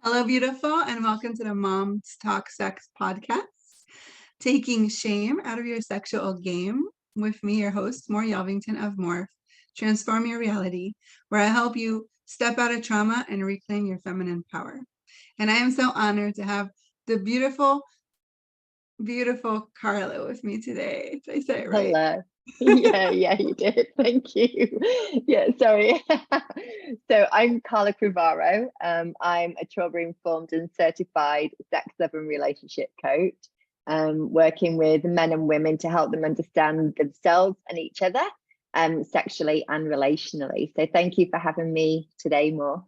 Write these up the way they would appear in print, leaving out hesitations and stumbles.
Hello, beautiful, and welcome to the Moms Talk Sex podcast, taking shame out of your sexual game with me, your host, More Yelvington of Morph, Transform Your Reality, where I help you step out of trauma and reclaim your feminine power. And I am so honored to have the beautiful Carla with me today. Did I say it right? Hello. Yeah, you did. Thank you. Yeah, sorry. So I'm Carla Crivaro. I'm a trauma-informed and certified sex, love, and relationship coach, working with men and women to help them understand themselves and each other, sexually and relationally. So thank you for having me today, More.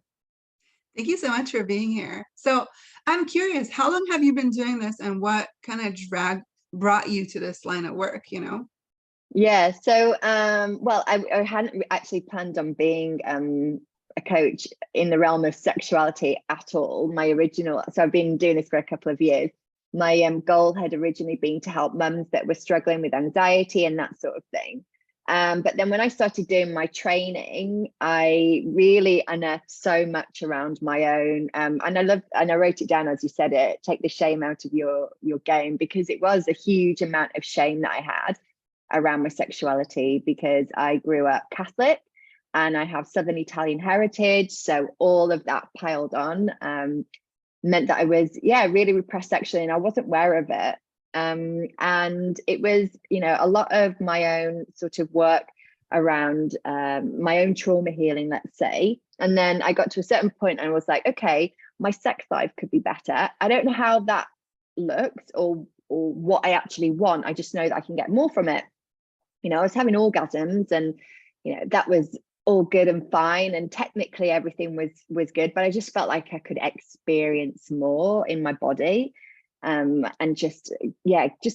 Thank you so much for being here. So I'm curious, how long have you been doing this and what kind of brought you to this line of work, Yeah, so well, I hadn't actually planned on being a coach in the realm of sexuality at all. So I've been doing this for a couple of years. My goal had originally been to help mums that were struggling with anxiety and that sort of thing. But then when I started doing my training, I really unearthed so much around my own. And I wrote it down as you said it, take the shame out of your game, because it was a huge amount of shame that I had around my sexuality, because I grew up Catholic and I have Southern Italian heritage. So all of that piled on meant that I was, really repressed sexually, and I wasn't aware of it. And it was, a lot of my own sort of work around my own trauma healing, let's say. And then I got to a certain point and I was like, okay, my sex life could be better. I don't know how that looks or what I actually want. I just know that I can get more from it. I was having orgasms and, that was all good and fine. And technically everything was good, but I just felt like I could experience more in my body. And just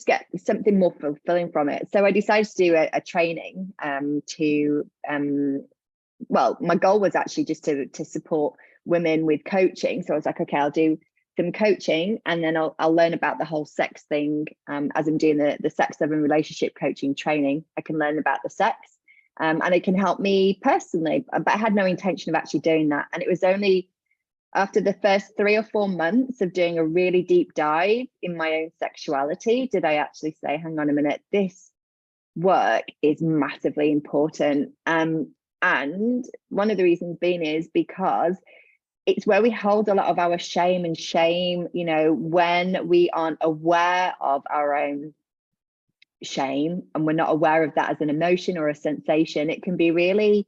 get something more fulfilling from it. So I decided to do a training well, my goal was actually just to support women with coaching. So I was like, okay, I'll do some coaching and then I'll learn about the whole sex thing. As I'm doing the sex, love, and relationship coaching training, I can learn about the sex and it can help me personally. But I had no intention of actually doing that. And it was only after the first 3 or 4 months of doing a really deep dive in my own sexuality did I actually say, hang on a minute, this work is massively important. And one of the reasons being is because it's where we hold a lot of our shame, when we aren't aware of our own shame and we're not aware of that as an emotion or a sensation, it can be really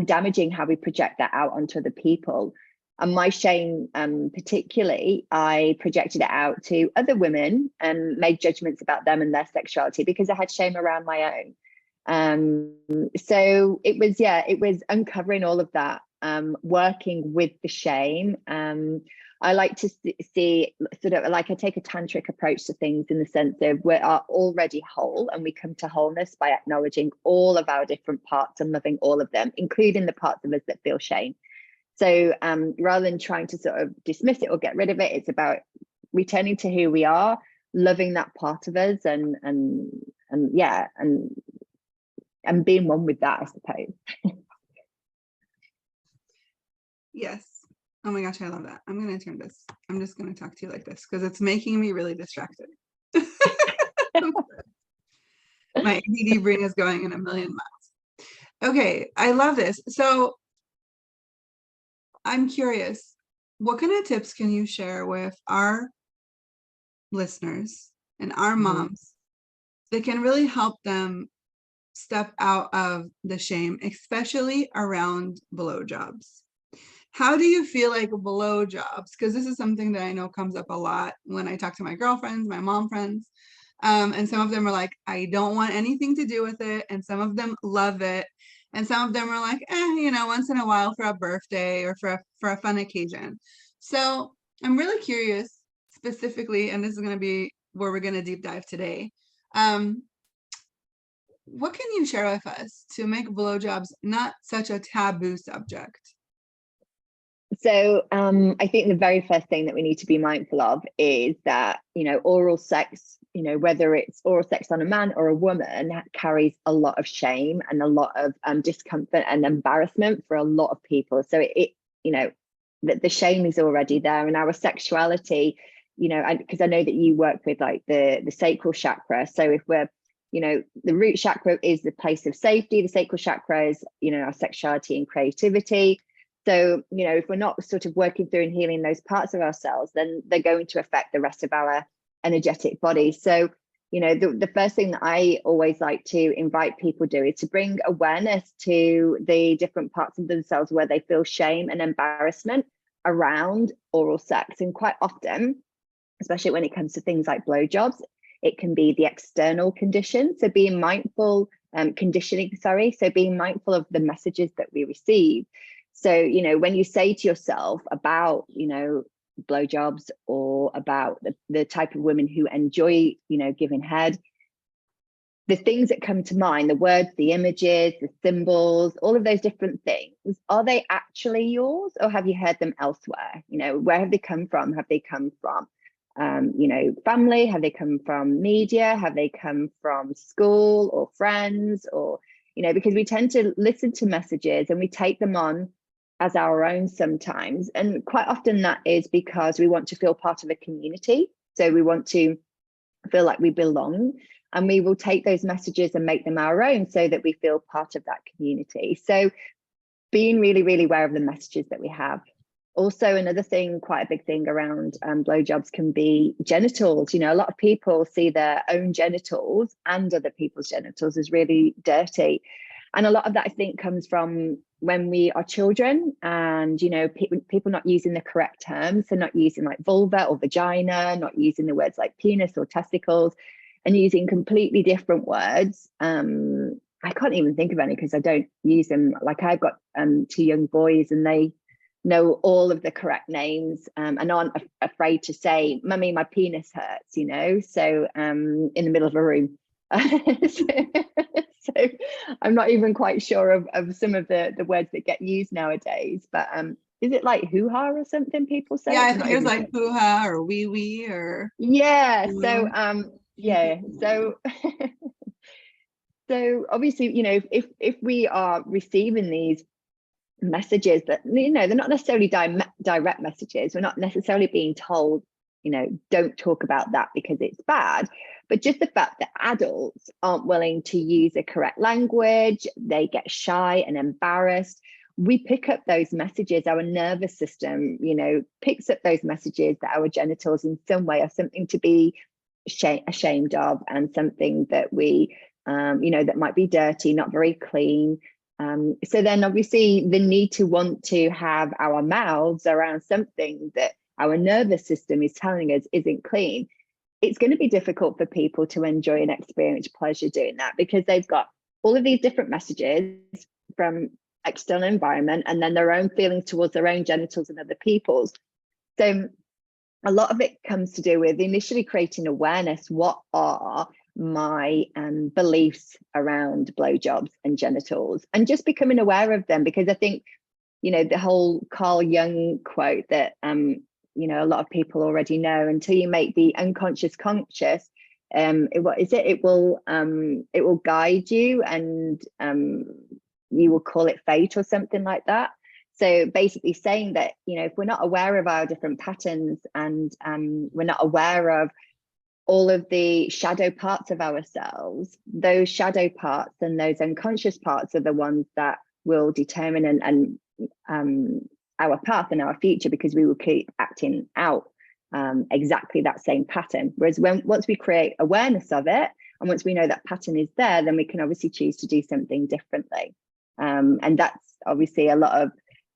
damaging how we project that out onto other people. And my shame, particularly, I projected it out to other women and made judgments about them and their sexuality because I had shame around my own. So it was uncovering all of that, working with the shame. I like to see sort of like I take a tantric approach to things in the sense of we are already whole and we come to wholeness by acknowledging all of our different parts and loving all of them, including the parts of us that feel shame. So rather than trying to sort of dismiss it or get rid of it, it's about returning to who we are, loving that part of us and being one with that, I suppose. Yes. Oh my gosh, I love that. I'm going to turn this. I'm just going to talk to you like this because it's making me really distracted. My ADD brain is going in a million miles. Okay, I love this. So I'm curious, what kind of tips can you share with our listeners and our moms that can really help them step out of the shame, especially around blowjobs? How do you feel like blowjobs? Because this is something that I know comes up a lot when I talk to my girlfriends, my mom friends. And some of them are like, I don't want anything to do with it. And some of them love it. And some of them are like, once in a while for a birthday or for a fun occasion. So I'm really curious specifically, and this is going to be where we're going to deep dive today. What can you share with us to make blowjobs not such a taboo subject? So I think the very first thing that we need to be mindful of is that, oral sex, whether it's oral sex on a man or a woman, carries a lot of shame and a lot of discomfort and embarrassment for a lot of people. So that the shame is already there, and our sexuality, you know, because I know that you work with like the sacral chakra. So if we're, you know, the root chakra is the place of safety, the sacral chakra is, you know, our sexuality and creativity. So, you know, if we're not sort of working through and healing those parts of ourselves, then they're going to affect the rest of our energetic body. So, you know, the first thing that I always like to invite people to do is to bring awareness to the different parts of themselves where they feel shame and embarrassment around oral sex. And quite often, especially when it comes to things like blowjobs, it can be the external condition. So being mindful, conditioning, sorry. So being mindful of the messages that we receive. So, you know, when you say to yourself about, you know, blowjobs or about the type of women who enjoy, you know, giving head, the things that come to mind, the words, the images, the symbols, all of those different things, are they actually yours, or have you heard them elsewhere? You know, where have they come from? Have they come from, you know, family? Have they come from media? Have they come from school or friends? Or, you know, because we tend to listen to messages and we take them on as our own sometimes. And quite often that is because we want to feel part of a community. So we want to feel like we belong, and we will take those messages and make them our own so that we feel part of that community. So being really, really aware of the messages that we have. Also, another thing, quite a big thing around blowjobs can be genitals. You know, a lot of people see their own genitals and other people's genitals as really dirty. And a lot of that, I think, comes from when we are children and, you know, people not using the correct terms. So not using like vulva or vagina, not using the words like penis or testicles, and using completely different words. I can't even think of any because I don't use them. Like I've got 2 young boys and they know all of the correct names and aren't afraid to say, "Mummy, my penis hurts," you know, so in the middle of a room. So I'm not even quite sure of some of the words that get used nowadays, but is it like hoo-ha or something people say? Yeah, I I'm think not there's even like sure. hoo-ha or wee-wee or Yeah, so yeah, Mhm. so so obviously, you know, if we are receiving these messages that, you know, they're not necessarily direct messages, we're not necessarily being told, you know, don't talk about that because it's bad, but just the fact that adults aren't willing to use the correct language, they get shy and embarrassed, we pick up those messages. Our nervous system, you know, picks up those messages that our genitals in some way are something to be ashamed of, and something that we you know, that might be dirty, not very clean. So then obviously the need to want to have our mouths around something that our nervous system is telling us isn't clean, it's going to be difficult for people to enjoy and experience pleasure doing that, because they've got all of these different messages from external environment and then their own feelings towards their own genitals and other people's. So a lot of it comes to do with initially creating awareness. What are my beliefs around blowjobs and genitals, and just becoming aware of them? Because I think, you know, the whole Carl Jung quote that you know, a lot of people already know, until you make the unconscious conscious, what is it? It will guide you, and you will call it fate or something like that. So basically saying that, you know, if we're not aware of our different patterns, and we're not aware of all of the shadow parts of ourselves, those shadow parts and those unconscious parts are the ones that will determine our path and our future, because we will keep acting out exactly that same pattern. Whereas once we create awareness of it, and once we know that pattern is there, then we can obviously choose to do something differently. And that's obviously a lot of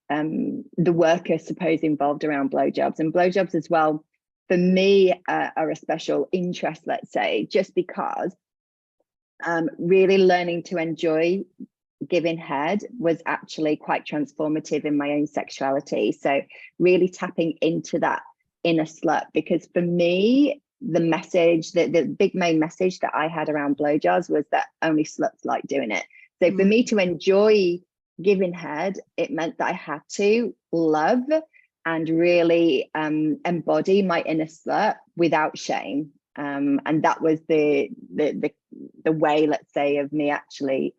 the work, I suppose, involved around blowjobs. And blowjobs as well, for me, are a special interest, let's say, just because really learning to enjoy giving head was actually quite transformative in my own sexuality. So really tapping into that inner slut, because for me, the message, the big main message that I had around blowjobs was that only sluts like doing it. So for me to enjoy giving head, it meant that I had to love and really embody my inner slut without shame. And that was the way, let's say, of me actually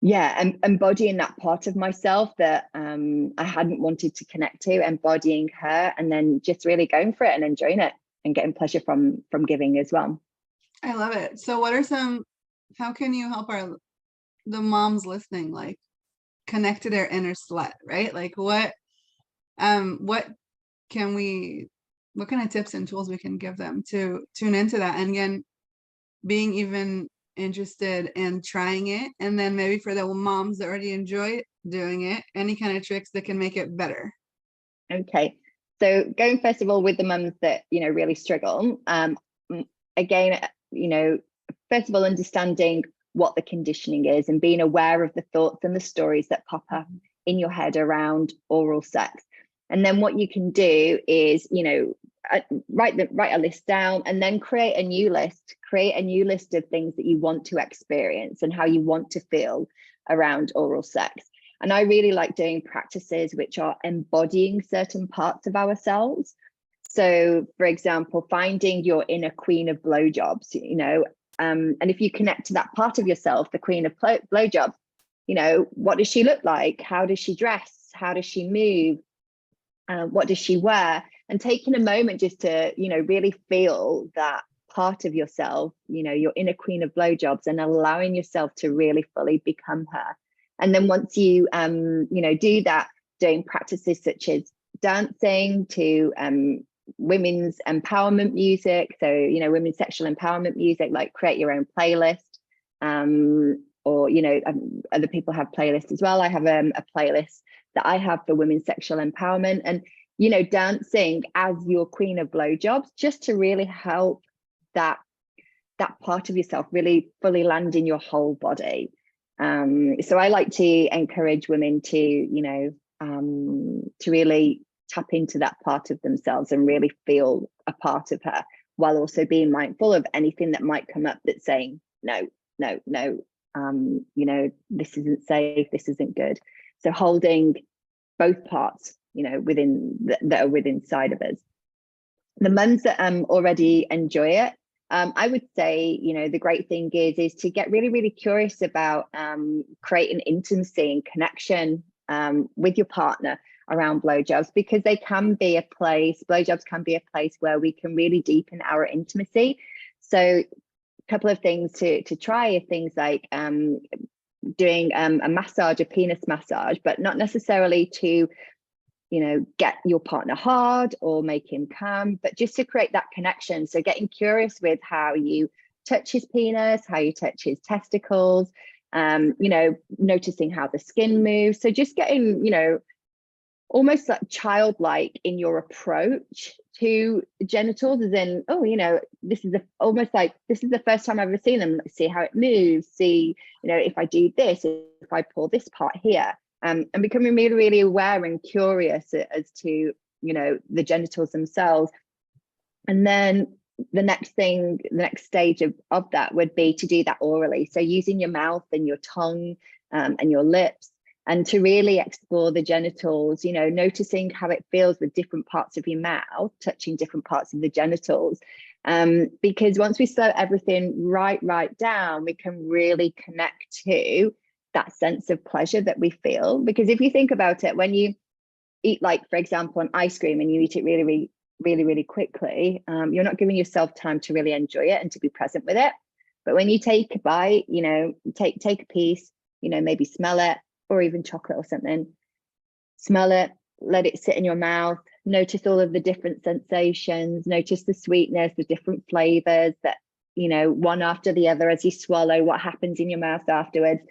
Yeah, and embodying that part of myself that I hadn't wanted to connect to, embodying her, and then just really going for it and enjoying it and getting pleasure from giving as well. I love it. So what are some, how can you help the moms listening, like connect to their inner slut, right? Like what can we, what kind of tips and tools we can give them to tune into that? And again, being even interested in trying it. And then maybe for the moms that already enjoy doing it, any kind of tricks that can make it better. Okay, so going first of all with the mums that, you know, really struggle, again, you know, first of all, understanding what the conditioning is and being aware of the thoughts and the stories that pop up in your head around oral sex. And then what you can do is, you know, write a list down, and then create a new list of things that you want to experience and how you want to feel around oral sex. And I really like doing practices which are embodying certain parts of ourselves. So, for example, finding your inner queen of blowjobs, you know, and if you connect to that part of yourself, the queen of blowjobs, you know, what does she look like? How does she dress? How does she move? What does she wear? And taking a moment just to, you know, really feel that part of yourself, you know, your inner queen of blowjobs, and allowing yourself to really fully become her. And then once you, you know, do that, doing practices such as dancing to women's empowerment music. So, you know, women's sexual empowerment music, like create your own playlist. Or, you know, other people have playlists as well. I have a playlist that I have for women's sexual empowerment, and, you know, dancing as your queen of blowjobs, just to really help that part of yourself really fully land in your whole body. So I like to encourage women to, you know, to really tap into that part of themselves and really feel a part of her, while also being mindful of anything that might come up that's saying, no, no, no, you know, this isn't safe, this isn't good. So holding both parts, you know, within that are within inside of us. The mums that already enjoy it, I would say, you know, the great thing is to get really, really curious about creating intimacy and connection with your partner around blowjobs, because they can be a place, blowjobs can be a place where we can really deepen our intimacy. So a couple of things to try are things like doing a massage, a penis massage, but not necessarily to, you know, get your partner hard or make him come, but just to create that connection. So getting curious with how you touch his penis, how you touch his testicles, you know, noticing how the skin moves. So just getting, you know, almost like childlike in your approach to genitals, as in, oh, you know, this is almost like, this is the first time I've ever seen them. See how it moves, see, you know, if I do this, if I pull this part here, and becoming really, really aware and curious as to, you know, the genitals themselves. And then the next stage of that would be to do that orally. So using your mouth and your tongue and your lips, and to really explore the genitals, you know, noticing how it feels with different parts of your mouth, touching different parts of the genitals. Because once we slow everything right down, we can really connect to that sense of pleasure that we feel. Because if you think about it, when you eat, like, for example, an ice cream, and you eat it really quickly, you're not giving yourself time to really enjoy it and to be present with it. But when you take a bite, you know, take a piece, you know, maybe smell it, or even chocolate or something, smell it, let it sit in your mouth, notice all of the different sensations, notice the sweetness, the different flavors that, you know, one after the other as you swallow, what happens in your mouth afterwards.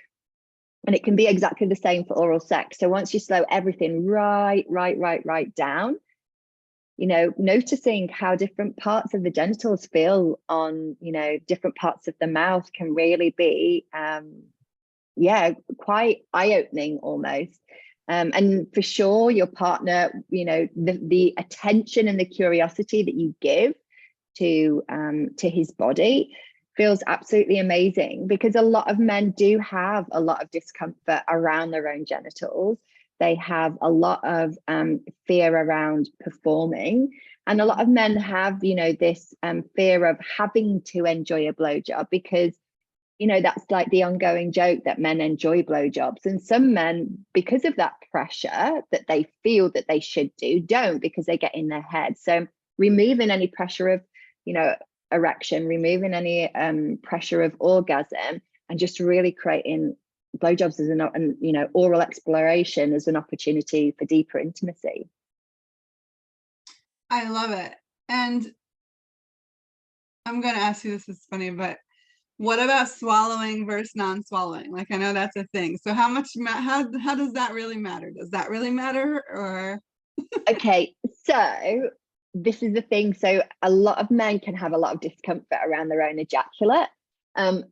And it can be exactly the same for oral sex. So once you slow everything right down, you know, noticing how different parts of the genitals feel on, you know, different parts of the mouth can really be, yeah, quite eye-opening almost. And for sure, your partner, you know, the attention and the curiosity that you give to his body feels absolutely amazing, because a lot of men do have a lot of discomfort around their own genitals. They have a lot of fear around performing, and a lot of men have, you know, this fear of having to enjoy a blowjob, because you know, that's like the ongoing joke that men enjoy blowjobs. And some men, because of that pressure that they feel that they should do, don't, because they get in their head. So removing any pressure of, you know, erection, removing any pressure of orgasm, and just really creating blowjobs as an, you know, oral exploration as an opportunity for deeper intimacy. I love it. And I'm going to ask you, this is funny, but what about swallowing versus non-swallowing? Like, I know that's a thing. So how does that really matter? Does that really matter, or? Okay, so this is the thing. So a lot of men can have a lot of discomfort around their own ejaculate. And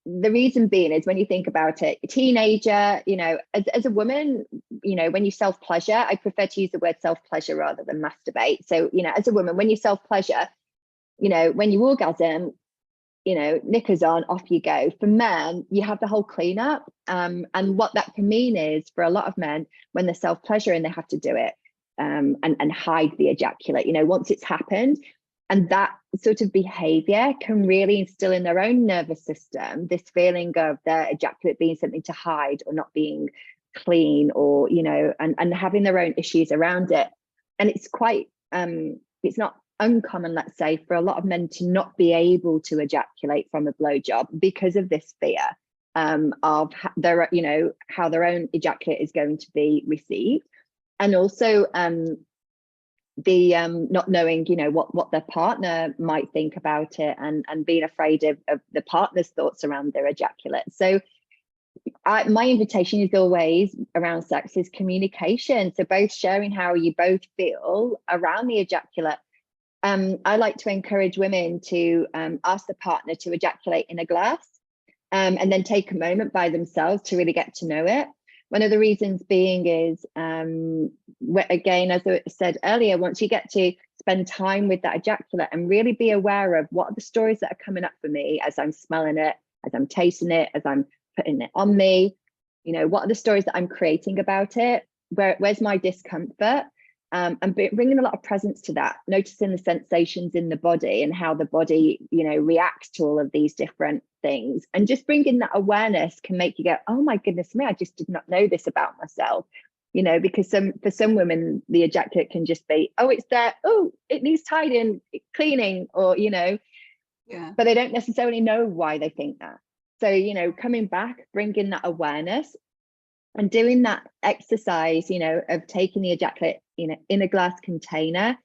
the reason being is, when you think about it, a teenager, you know, as a woman, you know, when you self-pleasure, I prefer to use the word self-pleasure rather than masturbate. So, you know, as a woman, when you self-pleasure, you know, when you orgasm, you know, knickers on, off you go. For men, you have the whole cleanup. And what that can mean is, for a lot of men, when they're self-pleasuring, they have to do it and hide the ejaculate, you know, once it's happened. And that sort of behavior can really instill in their own nervous system this feeling of their ejaculate being something to hide, or not being clean, or, you know, and having their own issues around it. And it's quite, it's not uncommon, let's say, for a lot of men to not be able to ejaculate from a blowjob because of this fear of their, you know, how their own ejaculate is going to be received. And also the not knowing, you know, what their partner might think about it, and being afraid of the partner's thoughts around their ejaculate. So my invitation is always around sex is communication. So both sharing how you both feel around the ejaculate. I like to encourage women to ask the partner to ejaculate in a glass, and then take a moment by themselves to really get to know it. One of the reasons being is, again, as I said earlier, once you get to spend time with that ejaculate and really be aware of what are the stories that are coming up for me as I'm smelling it, as I'm tasting it, as I'm putting it on me, you know, what are the stories that I'm creating about it? Where's my discomfort? And bringing a lot of presence to that, noticing the sensations in the body and how the body, you know, reacts to all of these different things. And just bringing that awareness can make you go, oh my goodness me, I just did not know this about myself. You know, because for some women, the ejaculate can just be, oh, it's there, oh, it needs tidying, cleaning, or, you know, Yeah. But they don't necessarily know why they think that. So, you know, coming back, bringing that awareness, and doing that exercise, you know, of taking the ejaculate, you know, in a glass container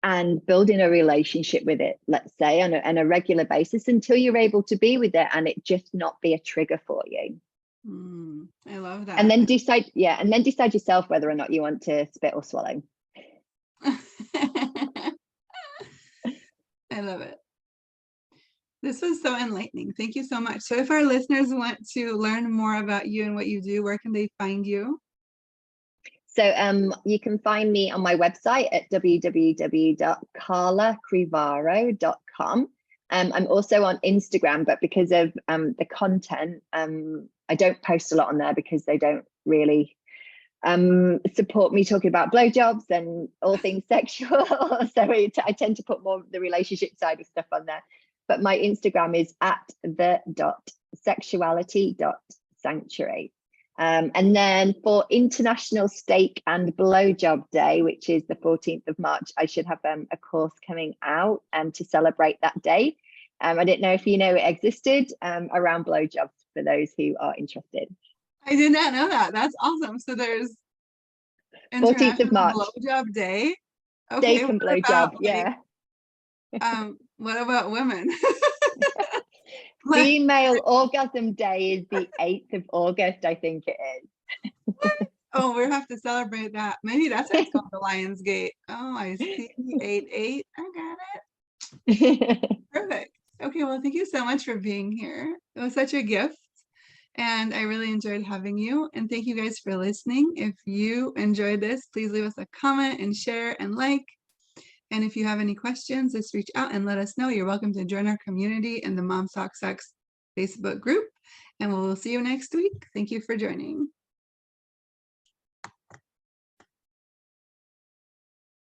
and building a relationship with it, let's say, on a regular basis, until you're able to be with it and it just not be a trigger for you. I love that. And then decide, and then decide yourself whether or not you want to spit or swallow. I love it. This was so enlightening. Thank you so much. So if our listeners want to learn more about you and what you do, where can they find you? So you can find me on my website at www.carlacrivaro.com. I'm also on Instagram, but because of the content, I don't post a lot on there because they don't really support me talking about blowjobs and all things sexual. So I tend to put more of the relationship side of stuff on there. But my Instagram is at the.sexuality.sanctuary. And then for International Steak and Blowjob Day, which is the 14th of March, I should have a course coming out to celebrate that day. I didn't know if you know it existed around blowjobs for those who are interested. I did not know that. That's awesome. So there's 14th of March. Blowjob Day. Okay, Steak and blowjob, yeah. What about women? Female Orgasm Day is the 8th of August, I think it is. Oh, we'll have to celebrate that. Maybe that's why it's called the Lion's Gate. Oh, I see. 8-8. I got it. Perfect. Okay, well, thank you so much for being here. It was such a gift, and I really enjoyed having you. And thank you guys for listening. If you enjoyed this, please leave us a comment and share and like. And if you have any questions, just reach out and let us know. You're welcome to join our community in the Moms Talk Sex Facebook group. And we'll see you next week. Thank you for joining.